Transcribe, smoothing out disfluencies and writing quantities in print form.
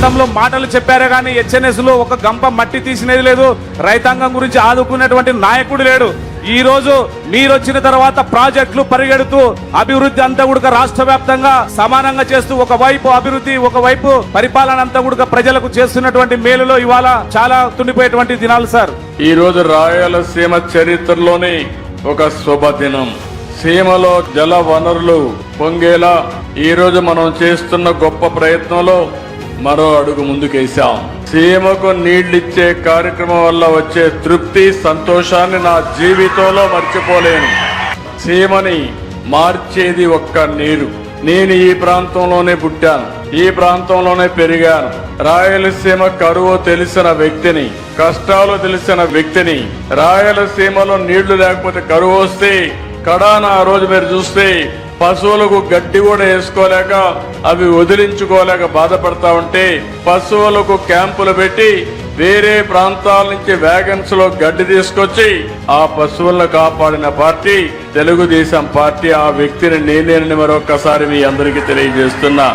గతంలో మాటలు చెప్పారే గానీ హెచ్ఎన్ఎస్ లో ఒక గంప మట్టి తీసినది లేదు. రైతాంగం గురించి ఆదుకునేటువంటి నాయకుడు లేడు. ఈ రోజు మీరు వచ్చిన తర్వాత ప్రాజెక్టులు పరిగెడుతూ అభివృద్ధి అంతా కూడా రాష్ట్ర వ్యాప్తంగా సమానంగా చేస్తూ ఒకవైపు అభివృద్ధి ఒకవైపు పరిపాలన అంతా కూడా ప్రజలకు చేస్తున్నటువంటి మేలులో ఇవాళ చాలా తుండిపోయేటువంటి దినాలు సార్. ఈ రోజు రాయలసీమ చరిత్రలోని ఒక శుభదినం. సీమలో జల వనరులు పొంగేలా ఈ రోజు మనం చేస్తున్న గొప్ప ప్రయత్నంలో మరో అడుగు ముందుకేశాం. సీమకు నీళ్లిచ్చే కార్యక్రమం వల్ల వచ్చే తృప్తి సంతోషాన్ని నా జీవితంలో మర్చిపోలేను. సీమని మార్చేది ఒక్క నీరు. నేను ఈ ప్రాంతంలోనే పుట్టాను, ఈ ప్రాంతంలోనే పెరిగాను. రాయలసీమ కరువు తెలిసిన వ్యక్తిని, కష్టాలు తెలిసిన వ్యక్తిని. రాయలసీమలో నీళ్లు లేకపోతే కరువు వస్తే కడాన ఆ రోజు మీరు చూస్తే పశువులకు గడ్డి కూడా వేసుకోలేక అవి వదిలించుకోలేక బాధపడతా ఉంటే పశువులకు క్యాంపులు పెట్టి వేరే ప్రాంతాల నుంచి వ్యాగన్స్ లో గడ్డి తీసుకొచ్చి ఆ పశువులను కాపాడిన పార్టీ తెలుగుదేశం పార్టీ. ఆ వ్యక్తిని నేనేనని మరొకసారి మీ అందరికీ తెలియజేస్తున్నా.